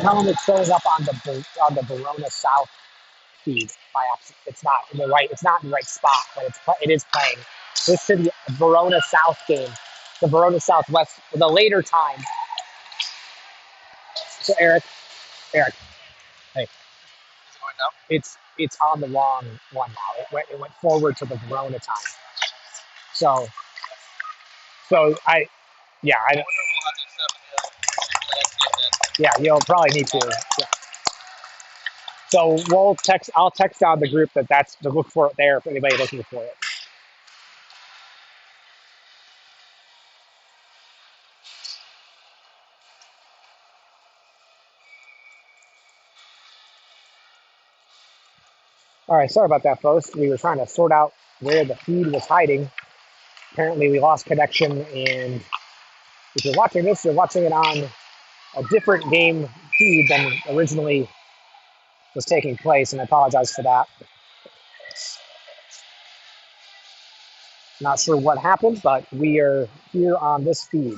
Tell them it's showing up on the Verona South feed by accident. It's not in the right. It's not in the right spot, but it is playing. This should be a Verona South game, the Verona Southwest, the later time. So Eric, hey, it's on the wrong one now. It went forward to the Verona time. So I yeah I yeah you'll probably need to. Yeah. So we'll text. I'll text down the group that's to look for it there if anybody looking for it. All right, sorry about that, folks. We were trying to sort out where the feed was hiding. Apparently, we lost connection, and if you're watching this, you're watching it on a different game feed than originally was taking place, and I apologize for that. Not sure what happened, but we are here on this feed.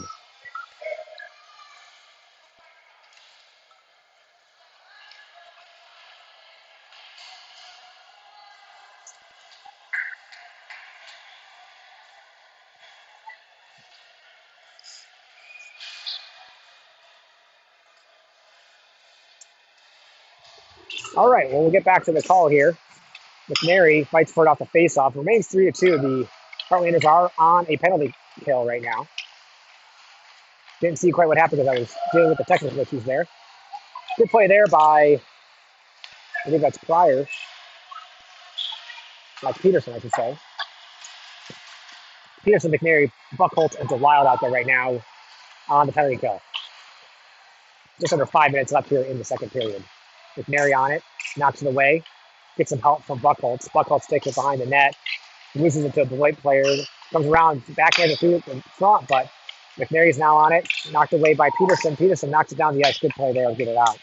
All right, well, we'll get back to the call here. McNary fights for it off the faceoff. Remains 3-2. The Heartlanders are on a penalty kill right now. Didn't see quite what happened because I was dealing with the technical issues there. Good play there by, I think that's Pryor, like Peterson, I should say. Peterson, McNary, Buckholz, and Wild out there right now on the penalty kill. Just under 5 minutes left here in the second period. McNary on it, knocks it away, gets some help from Buckholz. Buckholz takes it behind the net, loses it to a Beloit player, comes around, backhanded through it in front, but McNary's now on it, knocked away by Peterson. Peterson knocks it down the ice. Good play there to get it out.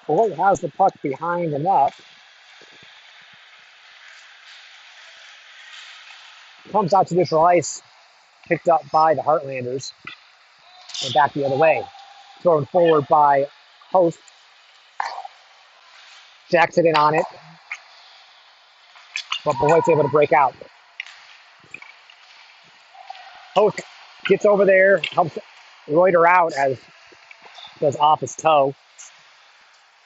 Beloit has the puck behind the net. Comes out to neutral ice, picked up by the Heartlanders, and back the other way. Thrown forward by Host. Jackson in on it, but Beloit's able to break out. Host gets over there, helps Reuter out as goes off his toe.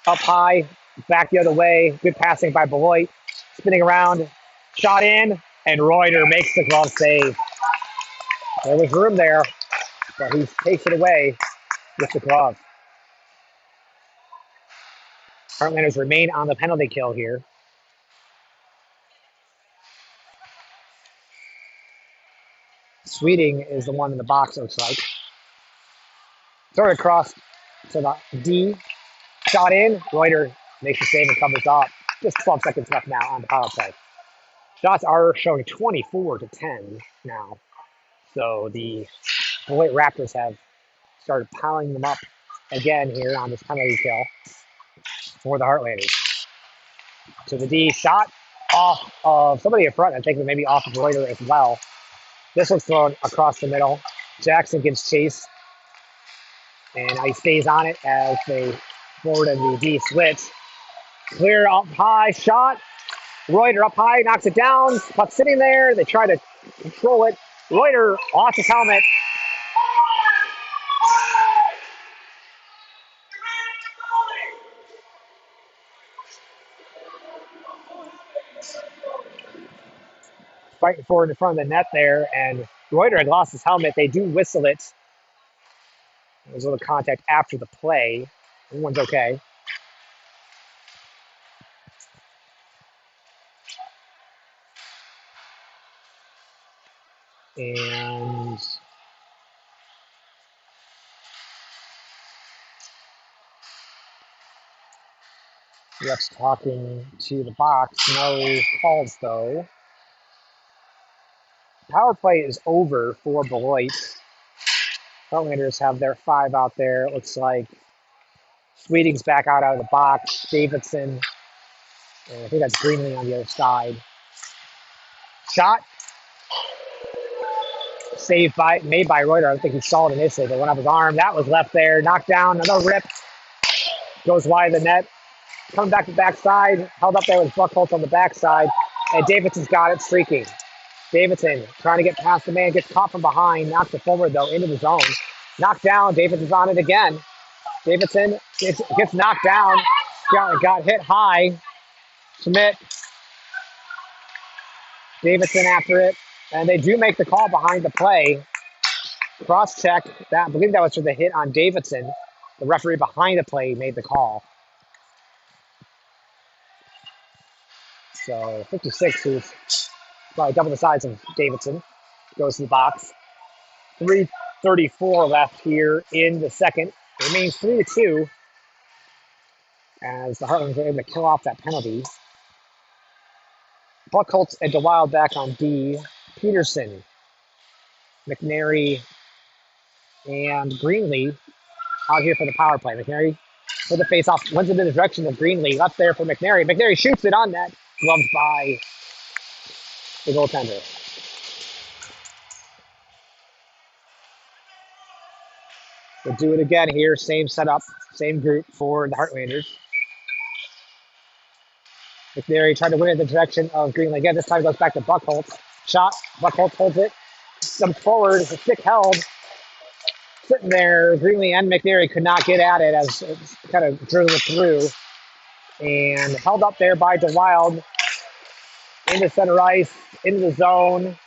Up high, back the other way. Good passing by Beloit. Spinning around, shot in, and Reuter makes the glove save. There was room there, but he takes it away with the glove. Heartlanders remain on the penalty kill here. Sweeting is the one in the box, looks like. Throw it across to the D. Shot in. Reuter makes the save and covers up. Just 12 seconds left now on the power play. Shots are showing 24-10 now. So the Beloit Raptors have started piling them up again here on this penalty kill for the Heartlanders. To the D, shot off of somebody in front. I think maybe off of Reuter as well. This one's thrown across the middle. Jackson gives chase, and he stays on it as they forward and the D switch. Clear up high, shot. Reuter up high, knocks it down. Puck sitting there. They try to control it. Reuter lost his helmet. Fighting forward in front of the net there, and Reuter had lost his helmet. They do whistle it. There was a little contact after the play. Everyone's okay. And ref's talking to the box. No calls, though. Power play is over for Beloit. Heartlanders have their 5 out there. It looks like Sweeting's back out of the box. Davidson. And I think that's Greenlee on the other side. Shot. Saved made by Reuter. I don't think he saw it initially, but went up his arm. That was left there. Knocked down. Another rip. Goes wide of the net. Coming back to the backside. Held up there with Buckholz on the backside. And Davidson's got it streaking. Davidson trying to get past the man. Gets caught from behind. Knocks it forward, though, into the zone. Knocked down. Davidson's on it again. Davidson gets knocked down. Got hit high. Schmidt. Davidson after it. And they do make the call behind the play. Cross check. I believe that was for the hit on Davidson. The referee behind the play made the call. So 56, who's probably double the size of Davidson, goes to the box. 3:34 left here in the second. It remains 3-2 as the Heartlanders are able to kill off that penalty. Buckholz and DeWild back on D. Peterson, McNary, and Greenlee out here for the power play. McNary for the face-off, runs into the direction of Greenlee. Left there for McNary. McNary shoots it on net. Gloved by the goaltender. We'll do it again here. Same setup, same group for the Heartlanders. McNary tried to win in the direction of Greenlee. Again, this time goes back to Buckholz. Shot. Buckholz holds it. Comes forward. The stick held. Sitting there. Greenlee and McNary could not get at it as it kind of drew it through. And held up there by DeWild. Into center ice. Into the zone.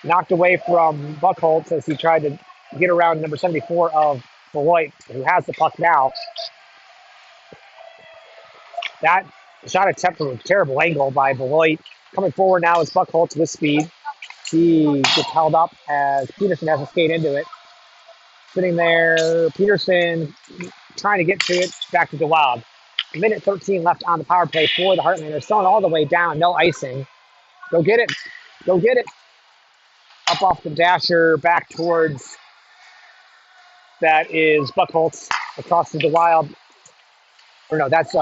Knocked away from Buckholz as he tried to get around number 74 of Beloit, who has the puck now. That shot attempt from a terrible angle by Beloit. Coming forward now is Buckholz with speed. He gets held up as Peterson has to skate into it. Sitting there, Peterson trying to get to it. Back to DeWild. Minute 13 left on the power play for the Heartlanders. Throwing all the way down, no icing. Go get it. Go get it. Up off the dasher, back towards, that is Buckholz across to DeWild. Or no, that's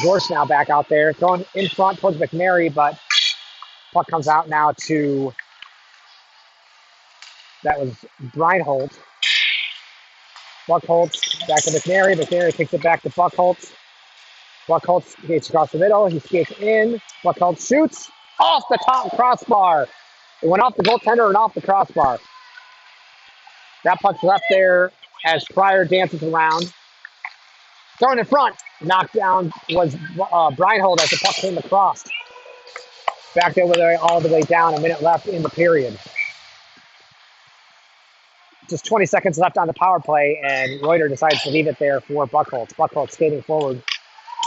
Gorse now back out there. Throwing in front towards McNary, but puck comes out now to, that was Breinholt. Buckholz back to McNary. McNary kicks it back to Buckholz. Buckholz skates across the middle. He skates in. Buckholz shoots off the top crossbar. It went off the goaltender and off the crossbar. That puck's left there as Pryor dances around. Thrown in front. Knocked down was Breinholt as the puck came across. Back over there all the way down. A minute left in the period. Just 20 seconds left on the power play, and Reuter decides to leave it there for Buckholz. Buckholz skating forward,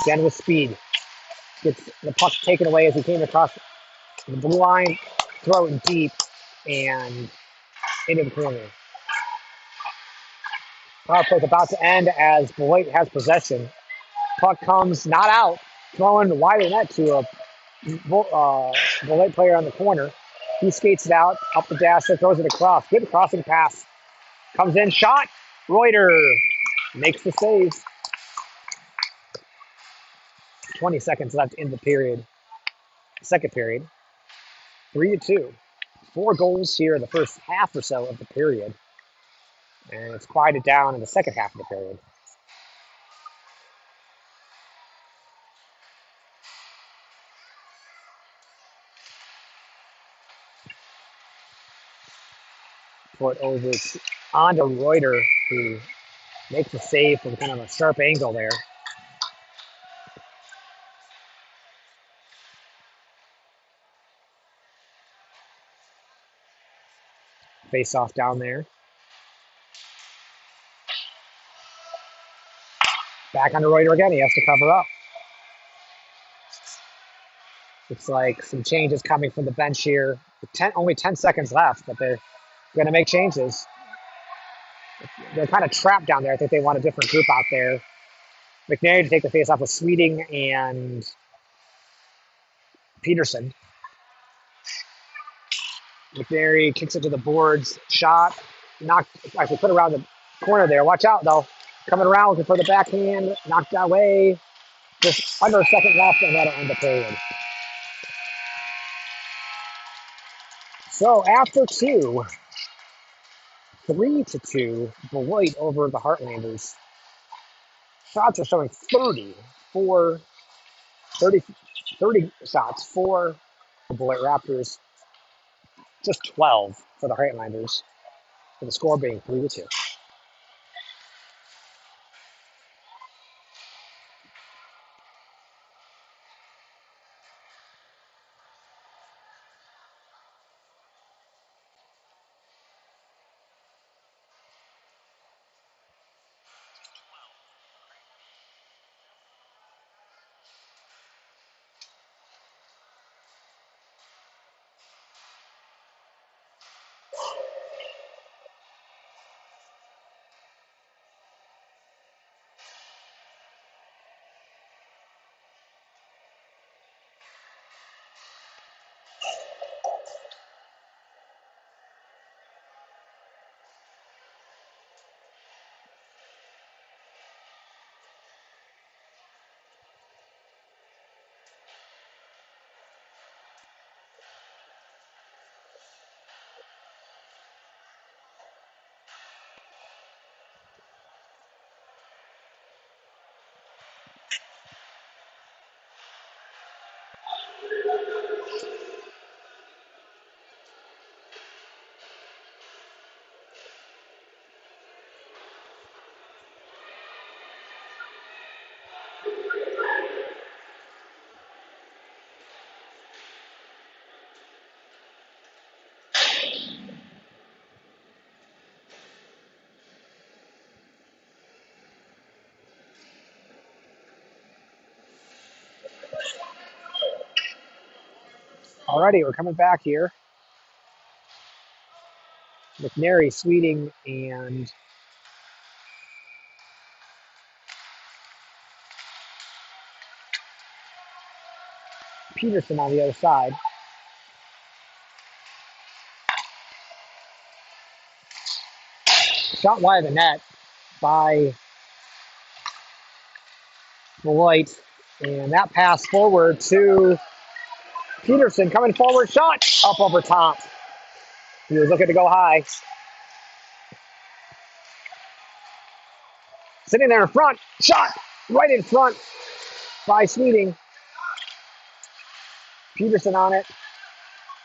again with speed. Gets the puck taken away as he came across the blue line, throw it deep, and into the corner. Power play's about to end as Beloit has possession. Puck comes not out, throwing wide of the net to a Beloit player on the corner. He skates it out, up the dasher, throws it across. Good crossing pass. Comes in, shot. Reuter makes the save. 20 seconds left in the period. Second period. 3-2. 4 goals here in the first half or so of the period. And it's quieted down in the second half of the period. Put over onto Reuter, who makes a save from kind of a sharp angle there. Face off down there. Back onto Reuter again. He has to cover up. Looks like some changes coming from the bench here Only 10 seconds left, but they're going to make changes. They're kind of trapped down there. I think they want a different group out there. McNary to take the face off with Sweeting and Peterson. McNary kicks it to the boards. Shot. Knocked. Actually put around the corner there. Watch out, though. Coming around looking for the backhand. Knocked away. Just under a second left, and that'll end the period. So after two, 3-2, Beloit over the Heartlanders. Shots are showing 30 shots for the Beloit Raptors. Just 12 for the Heartlanders, with the score being 3-2. Alrighty, we're coming back here. McNary, Sweeting, and Peterson on the other side. Shot wide of the net by Beloit. And that pass forward to Peterson coming forward. Shot up over top. He was looking to go high. Sitting there in front. Shot right in front by Sweeting. Peterson on it.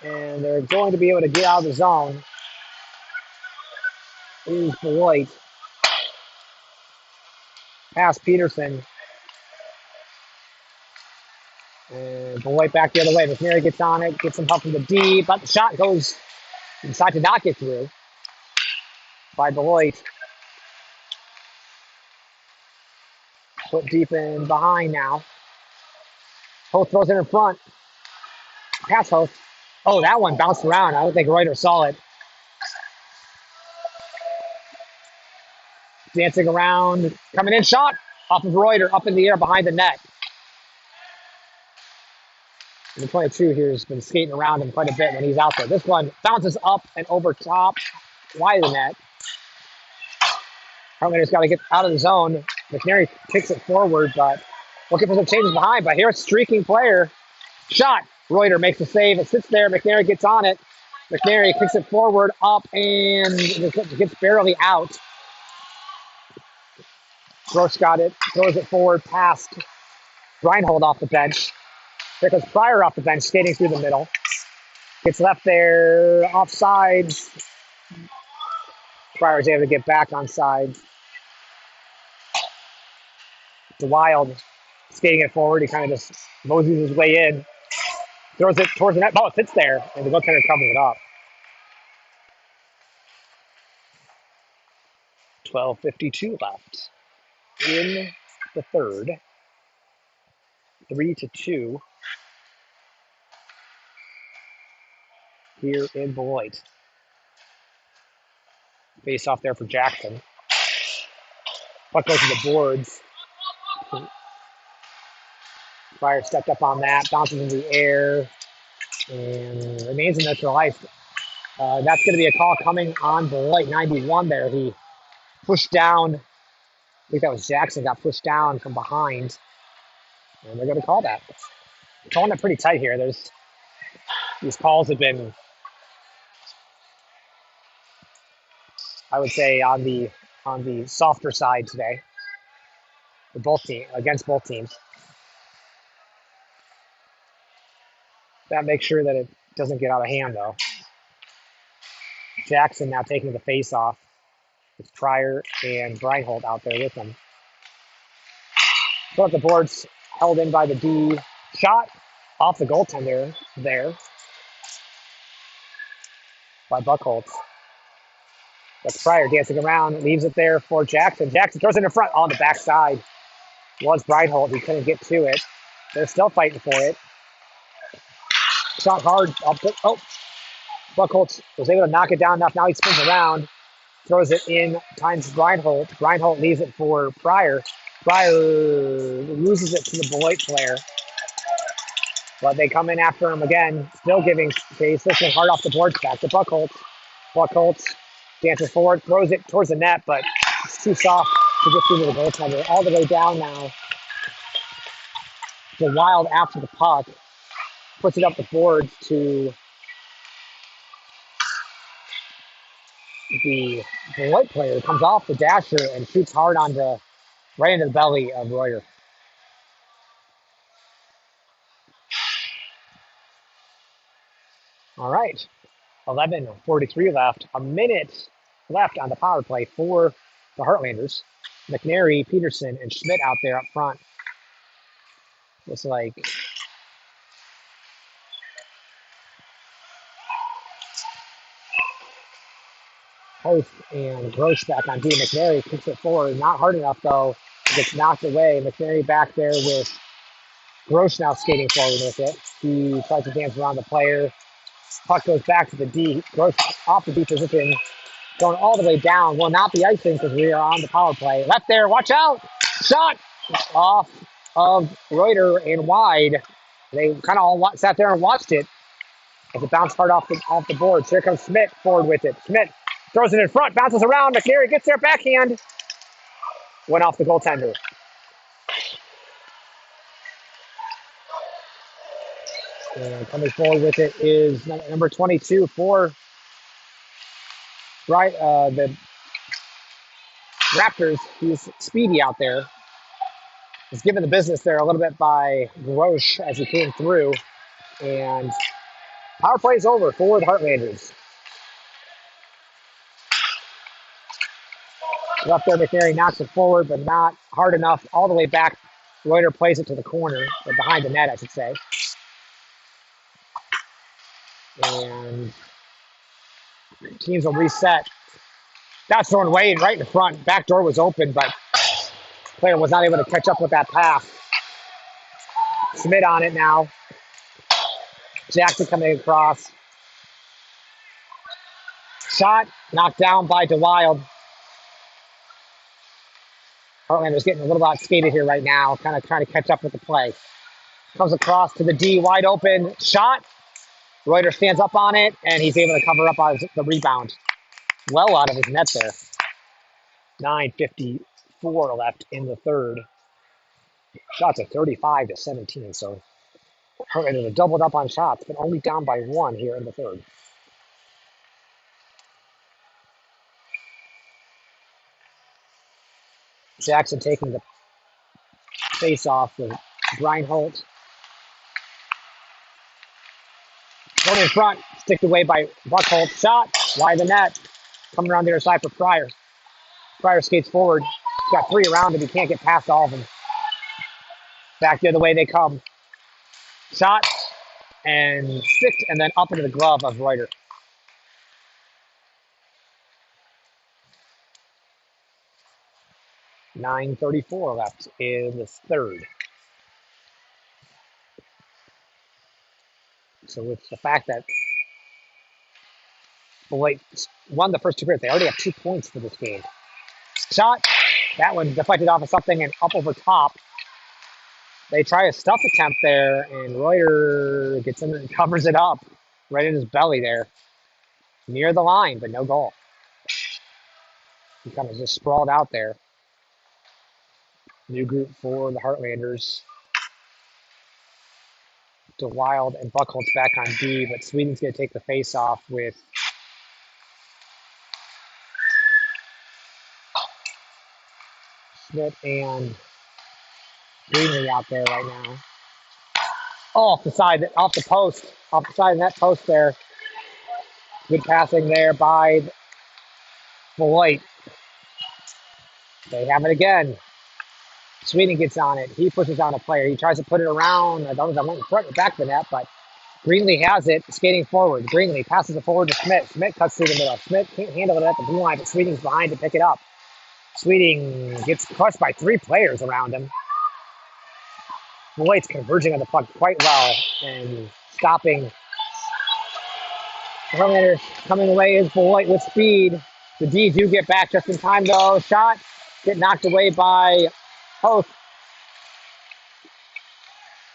And they're going to be able to get out of the zone. Is Beloit. Pass Peterson. And Beloit back the other way. McNary gets on it, gets some help from the D, but the shot goes inside to not get through by Beloit. Put deep in behind now. Hoth throws it in front. Pass Hoth. Oh, that one bounced around. I don't think Reuter saw it. Dancing around, coming in, shot off of Reuter, up in the air behind the net. And the 22 here has been skating around him quite a bit when he's out there. This one bounces up and over top, wide of the net. Heartlanders got to get out of the zone. McNary kicks it forward, but looking for some changes behind. But here's a streaking player. Shot. Reuter makes the save. It sits there. McNary gets on it. McNary kicks it forward, up, and it gets barely out. Gross got it. Throws it forward past Reinhold off the bench. There goes Pryor off the bench, skating through the middle. Gets left there, offside. Pryor's able to get back on side. The Wild skating it forward. He kind of just moseys his way in. Throws it towards the net. Oh, it sits there, and the goaltender covers it up. 12:52 left in the third. 3-2. here in Beloit. Face off there for Jackson. Puck goes to the boards. Pryor stepped up on that, bounces in the air, and remains in neutral ice. That's going to be a call coming on Beloit 91 there. He pushed down, I think that was Jackson, got pushed down from behind, and they're going to call that. Calling it pretty tight here. These calls have been, I would say, on the softer side today for against both teams. That makes sure that it doesn't get out of hand, though. Jackson now taking the face off. It's Pryor and Breinholt out there with him. Put up the boards, held in by the D. Shot off the goaltender there by Buckholz. That's Pryor dancing around, leaves it there for Jackson. Jackson throws it in front on the backside. Was Breinholt. He couldn't get to it. They're still fighting for it. Shot hard. Buckholz was able to knock it down enough. Now he spins around, throws it in, times Breinholt. Breinholt leaves it for Pryor. Pryor loses it to the Beloit player. But they come in after him again, still giving space. This one hard off the boards, back to Buckholz. Buckholz dances forward, throws it towards the net, but it's too soft to get through to the goaltender. All the way down now. The Wild after the puck puts it up the boards to the Beloit player. Comes off the dasher and shoots hard right into the belly of Royer. All right, 11:43 left. A minute left on the power play for the Heartlanders. McNary, Peterson, and Schmidt out there up front. Looks like Host and Gross back on D. McNary kicks it forward. Not hard enough, though. It gets knocked away. McNary back there with Gross now skating forward with it. He tries to dance around the player. Puck goes back to the D. Gross off the D position. Going all the way down. Will not be icing because we are on the power play. Left there. Watch out. Shot off of Reuter and wide. They kind of all sat there and watched it as it bounced hard off the boards. Here comes Schmidt forward with it. Schmidt throws it in front, bounces around. McNary gets there backhand. Went off the goaltender. And coming forward with it is number 22 for the Raptors. He's speedy out there. He's given the business there a little bit by Grosh as he came through. And power play is over for the Heartlanders. Up there, McNary knocks it forward, but not hard enough. All the way back. Reuter plays it to the corner, or behind the net, I should say. And teams will reset. That's thrown away right in front. Back door was open, but player was not able to catch up with that pass. Schmidt on it now. Jackson coming across. Shot knocked down by DeWild. Heartlanders getting a little outskated here right now, kind of trying to catch up with the play. Comes across to the D, wide open. Shot. Reuter stands up on it, and he's able to cover up on the rebound. Well out of his net there. 9:54 left in the third. Shots at 35-17, so Heartlanders have doubled up on shots, but only down by one here in the third. Jackson taking the face-off with Breinholt. Thrown in front, sticked away by Buckholz. Shot, wide the net. Coming around the other side for Pryor. Pryor skates forward. He's got three around him. He can't get past all of them. Back the other way they come. Shot, and sticked, and then up into the glove of Reuter. .934 left in the third. So with the fact that Beloit won the first two periods. They already have 2 points for this game. Shot. That one deflected off of something and up over top. They try a stealth attempt there, and Reuter gets in and covers it up right in his belly there. Near the line, but no goal. He kind of just sprawled out there. New group for the Heartlanders. To Wild and Buckholtz back on D, but Sweden's going to take the face off with Schmidt and Greenlee out there right now. Oh, off the side, off the post, off the side of that post there. Good passing there by Beloit. They have it again. Sweden gets on it. He pushes on a player. He tries to put it around. I don't know if I went in front or back of the net, but Greenlee has it, skating forward. Greenlee passes it forward to Schmidt. Schmidt cuts through the middle. Schmidt can't handle it at the blue line, but Sweden's behind to pick it up. Sweden gets crushed by 3 players around him. Beloit's converging on the puck quite well and stopping. The Heartlanders coming away is Beloit with speed. The D do get back just in time though. Shot, get knocked away by Hoth.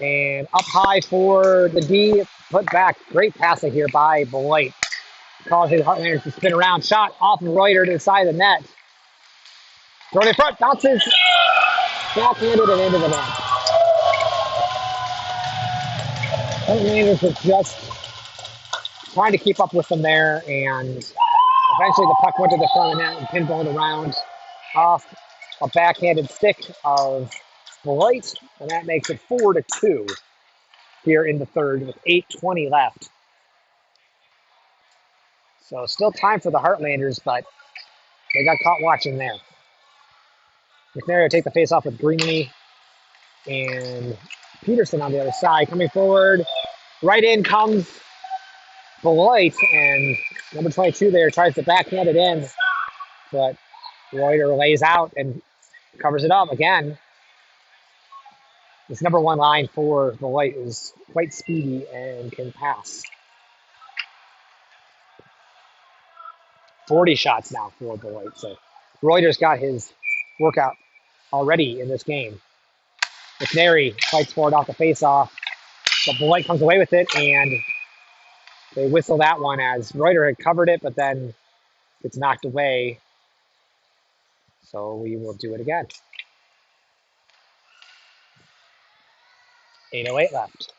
And up high for the D, put back. Great passing here by Beloit. Causing the Heartlanders to spin around. Shot off of Reuter to the side of the net. Thrown in front, bounces, backhanded and into the net. Heartlanders was just trying to keep up with them there, and eventually the puck went to the front of the net and pinballed around off a backhanded stick of Beloit, and that makes it 4-2 here in the third with 8:20 left. So still time for the Heartlanders, but they got caught watching there. McNary will take the face off with Greenlee and Peterson on the other side. Coming forward, right in comes Beloit, and number 22 there tries to backhand it in, but Reuter lays out and covers it up again. This number 1 line for Beloit is quite speedy and can pass. 40 shots now for Beloit, so Reuter's got his workout already in this game. McNary fights for it off the face-off, but Beloit comes away with it, and they whistle that one as Reuter had covered it, but then gets knocked away. So we will do it again. 8:08 left.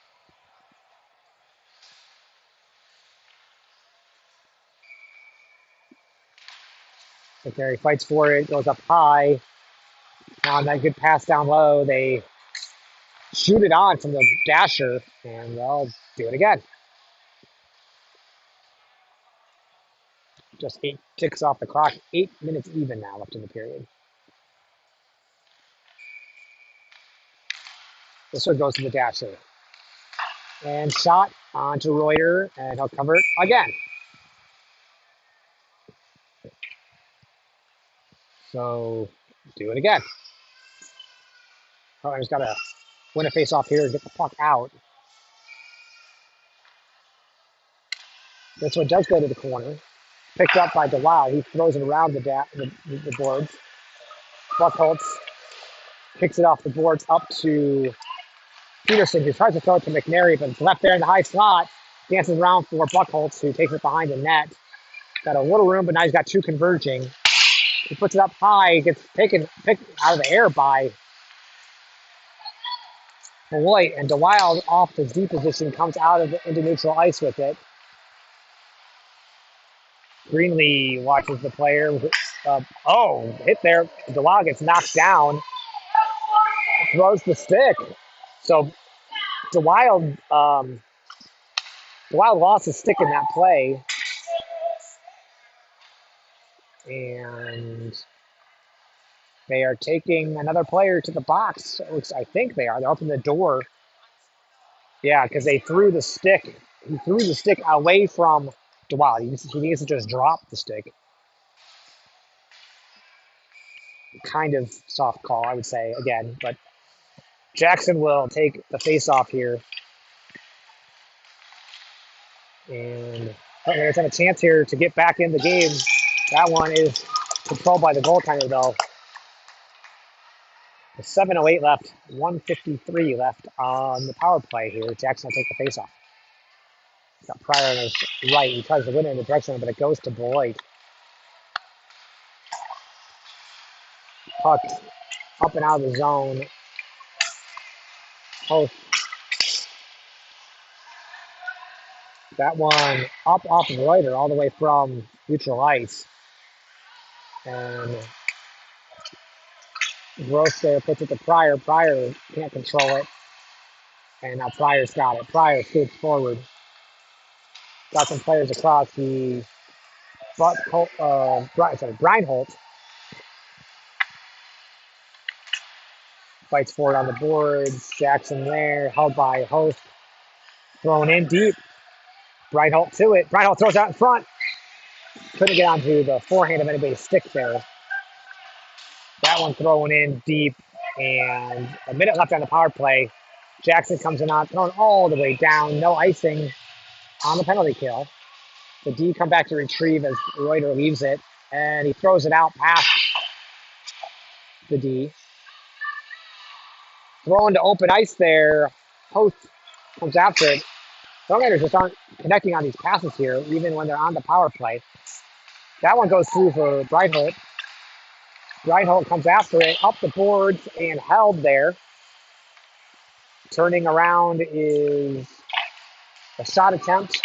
McNary fights for it, goes up high. Now on that good pass down low, they shoot it on from the dasher, and they'll do it again. Just 8 ticks off the clock. 8 minutes even now left in the period. This one goes to the dasher. And shot onto Reuter, and he'll cover it again. So do it again. He's got to win a face-off here and get the puck out. This one does go to the corner. Picked up by DeWild. He throws it around the boards. Buckholtz kicks it off the boards up to Peterson, who tries to throw it to McNary, but it's left there in the high slot. Dances around for Buckholtz, who takes it behind the net. Got a little room, but now he's got 2 converging. He puts it up high, gets picked out of the air by Beloit, and DeWild off his D position comes out into neutral ice with it. Greenlee watches the player. Hit there. DeWild gets knocked down. Throws the stick. So DeWild lost his stick in that play. And they are taking another player to the box. I think they are. They're opening the door. Yeah, because they threw the stick. He threw the stick away from DeWild. He needs to just drop the stick. Kind of soft call, I would say, again. But Jackson will take the face-off here. And Heartlanders have a chance here to get back in the game. That one is controlled by the goaltender, though. With 7:08 left, 1:53 left on the power play here. Jackson will take the faceoff. Got Pryor on his right. He tries to win it in the direction, but it goes to Beloit. Puck up and out of the zone. Oh, that one up off of Reuter all the way from neutral ice. And Gross there puts it to Pryor. Pryor can't control it. And now Pryor's got it. Pryor scoots forward. Got some players across. Breinholt fights forward on the boards. Jackson there, held by Host. Thrown in deep. Breinholt to it. Breinholt throws out in front. Couldn't get onto the forehand of anybody's stick there. That one thrown in deep. And a minute left on the power play. Jackson comes in on, thrown all the way down. No icing on the penalty kill. The D come back to retrieve as Reuter leaves it. And he throws it out past the D. Thrown to open ice there. Host comes after it. Heartlanders just aren't connecting on these passes here, even when they're on the power play. That one goes through for Breinholt. Breinholt comes after it, up the boards, and held there. Turning around is a shot attempt.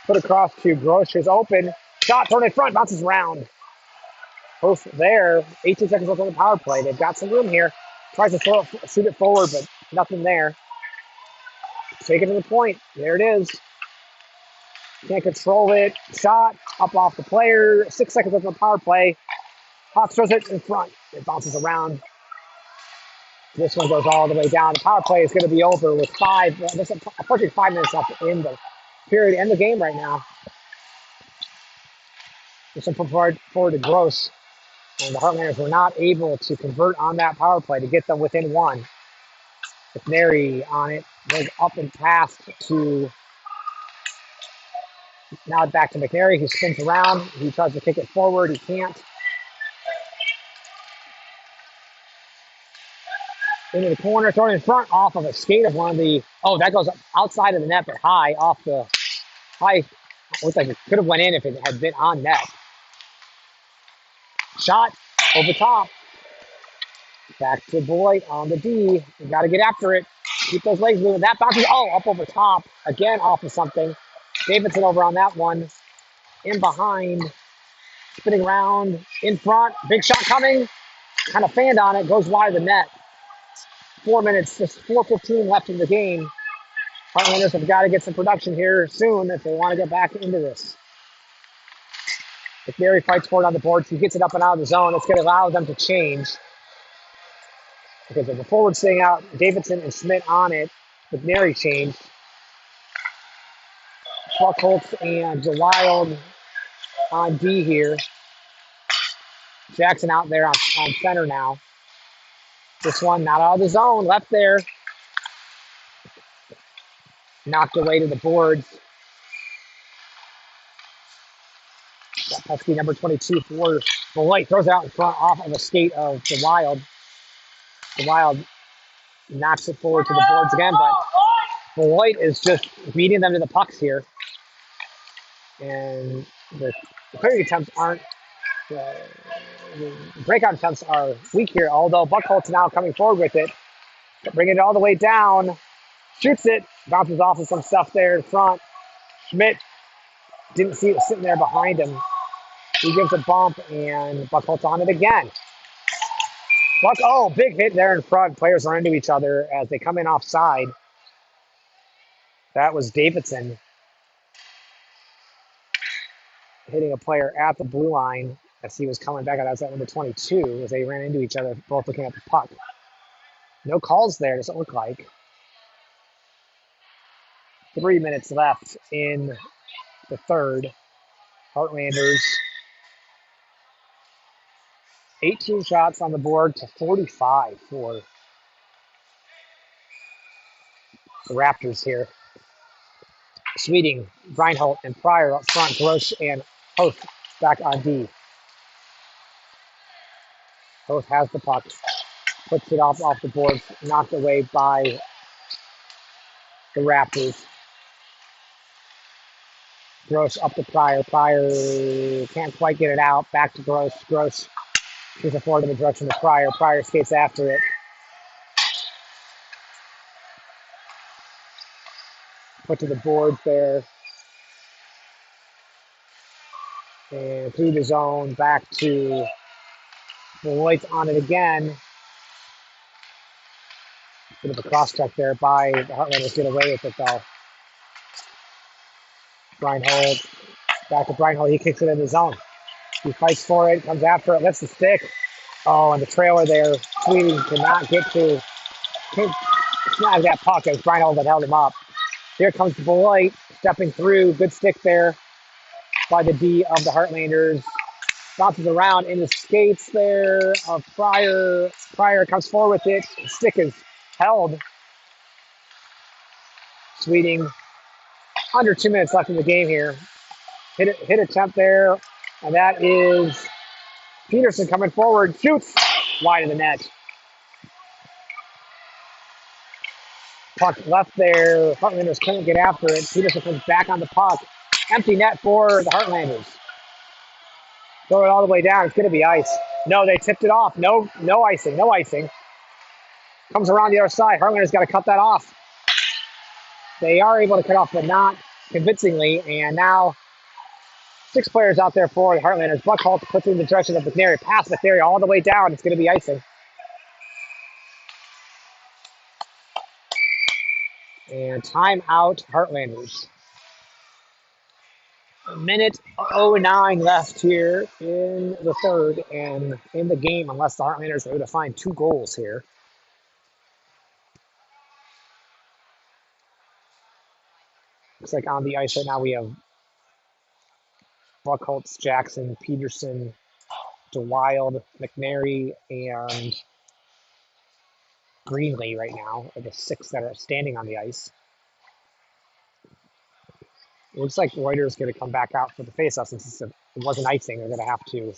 Put across to Gross, is open. Shot thrown in front, bounces around. Host there. 18 seconds left on the power play. They've got some room here. Tries to shoot it forward, but nothing there. Take it to the point. There it is. Can't control it. Shot up off the player. 6 seconds left on the power play. Hawks throws it in front. It bounces around. This one goes all the way down. The power play is going to be over with approaching 5 minutes left in the period. End the game right now. This one forward to Gross. And the Heartlanders were not able to convert on that power play to get them within one. McNary on it. Goes up and past to... Now back to McNary. He spins around. He tries to kick it forward. He can't. Into the corner, thrown in front off of a skate of one of the... Oh, that goes outside of the net, but high off the... High. Looks like it could have went in if it had been on net. Shot over top. Back to Beloit on the D. You got to get after it. Keep those legs moving. That bounces. Oh, up over top. Again, off of something. Davidson over on that one. In behind. Spinning around. In front. Big shot coming. Kind of fanned on it. Goes wide of the net. 4 minutes. Just 4:15 left in the game. Heartlanders have got to get some production here soon if they want to get back into this. McNary fights forward on the boards. He gets it up and out of the zone. It's going to allow them to change. Because of the forward staying out, Davidson and Schmidt on it. McNary changed. Buckholz and DeWild on D here. Jackson out there on center now. This one not out of the zone. Left there. Knocked away to the boards. Got pesky number 22 for Beloit. Throws it out in front off of a skate of DeWild. DeWild knocks it forward to the boards again, but Beloit is just beating them to the pucks here. And the clearing attempts aren't, the breakout attempts are weak here, although Buckholz now coming forward with it. Bringing it all the way down. Shoots it. Bounces off of some stuff there in front. Schmidt didn't see it sitting there behind him. He gives a bump, and Buckholz on it again. Big hit there in front. Players run into each other as they come in offside. That was Davidson hitting a player at the blue line as he was coming back out. That's at number 22 as they ran into each other, both looking at the puck. No calls there, doesn't look like. 3 minutes left in the third. Heartlanders 18 shots on the board to 45 for the Raptors here. Sweeting, Reinhold, and Pryor up front. Gross and Host back on D. Host has the puck. Puts it off the boards. Knocked away by the Raptors. Gross up to Pryor. Pryor can't quite get it out. Back to Gross. Gross shoots it forward in the direction of Pryor. Pryor skates after it. Put to the boards there. And through the zone. Back to Beloit on it again. Bit of a cross check there by the Heartlanders. Get away with it though. Reinhold. Back to Reinhold. He kicks it in the zone. He fights for it. Comes after it. Lifts the stick. Oh, and the trailer there. Sweeting cannot get to. Can't snag that puck as Reinhold that held him up. Here comes Beloit. Stepping through. Good stick there by the D of the Heartlanders. Bounces around in the skates there of Pryor. Pryor comes forward with it. The stick is held. Sweeting. Under 2 minutes left in the game here. Hit attempt there. And that is Peterson coming forward. Shoots wide of the net. Puck left there. Heartlanders couldn't get after it. Peterson comes back on the puck. Empty net for the Heartlanders. Throw it all the way down. It's going to be ice. No, they tipped it off. No icing. No icing. Comes around the other side. Heartlanders got to cut that off. They are able to cut off, but not convincingly. And now 6 players out there for the Heartlanders. Buckholz puts it in the direction of McNary. Pass McNary all the way down. It's going to be icing. And timeout, Heartlanders. 1:09 left here in the third and in the game, unless the Heartlanders are able to find 2 goals here. Looks like on the ice right now we have Buckholz, Jackson, Peterson, DeWild, McNary, and Greenlee right now are the 6 that are standing on the ice. It looks like Reuter's going to come back out for the faceoff since it wasn't icing. They're going to have to.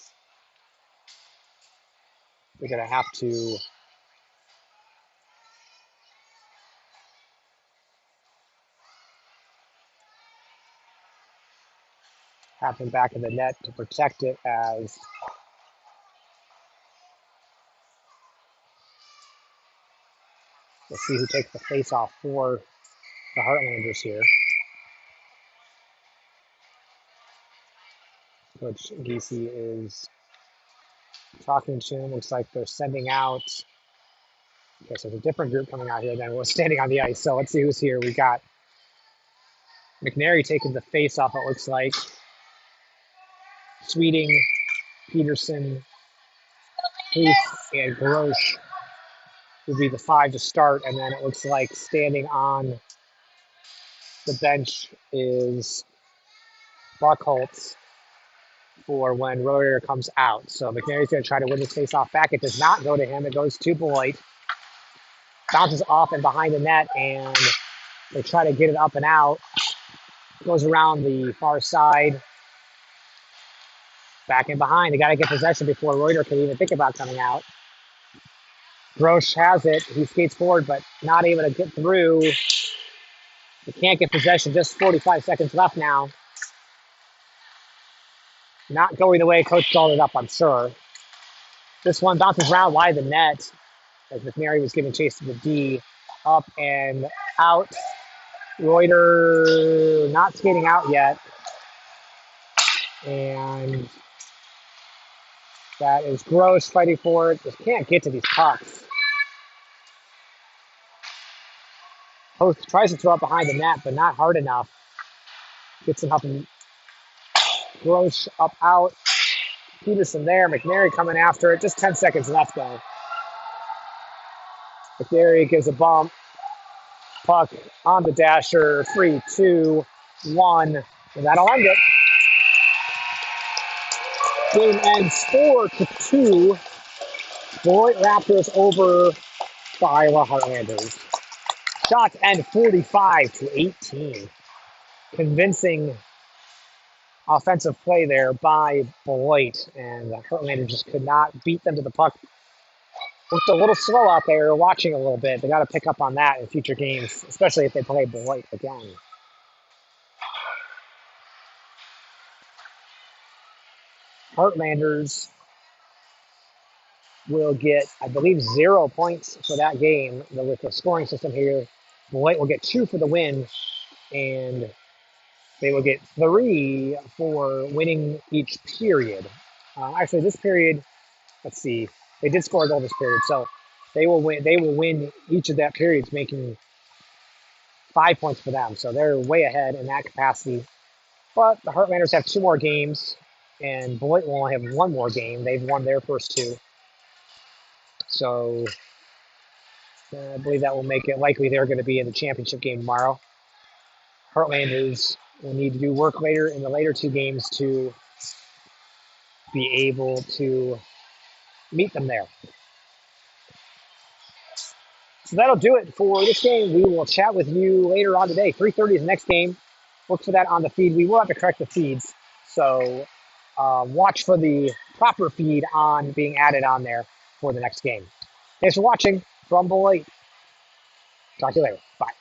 Have him back in the net to protect it as we'll see who takes the faceoff for the Heartlanders here. Coach Giese is talking to him. Looks like they're sending out. Okay, so there's a different group coming out here than was standing on the ice. So let's see who's here. We got McNary taking the face-off, it looks like. Sweeting, Peterson, Huth, and Grosh would be the 5 to start. And then it looks like standing on the bench is Buckholz for when Reuter comes out. So McNary's going to try to win this face-off back. It does not go to him. It goes to Beloit. Bounces off and behind the net, and they try to get it up and out. Goes around the far side. Back in behind. They got to get possession before Reuter can even think about coming out. Grosh has it. He skates forward, but not able to get through. They can't get possession. Just 45 seconds left now. Not going the way Coach called it up, I'm sure. This one bounces around wide the net as McNary was giving chase to the D. Up and out. Reuter not skating out yet. And that is Gross fighting for it. Just can't get to these pucks. Host tries to throw it behind the net, but not hard enough. Gets him up and Gross up out. Peterson there. McNary coming after it. Just 10 seconds left though. McNary gives a bump. Puck on the dasher. 3, 2, 1. And that'll end it. Game ends 4-2. Beloit Raptors over the Iowa Heartlanders. Shots end 45-18. convincing offensive play there by Beloit, and the Heartlanders just could not beat them to the puck. Looked a little slow out there, watching a little bit. They got to pick up on that in future games, especially if they play Beloit again. Heartlanders will get, I believe, 0 points for that game with the scoring system here. Beloit will get 2 for the win, and they will get 3 for winning each period. Actually, this period, let's see, they did score a goal this period, so they will win. They will win each of that periods, making 5 points for them. So they're way ahead in that capacity. But the Heartlanders have 2 more games, and Beloit will only have 1 more game. They've won their first 2, so I believe that will make it likely they're going to be in the championship game tomorrow. Heartlanders will need to do work later in the later 2 games to be able to meet them there. So that'll do it for this game. We will chat with you later on today. 3:30 is the next game. Look for that on the feed. We will have to correct the feeds, so watch for the proper feed on being added on there for the next game. Thanks for watching from Beloit. Talk to you later. Bye.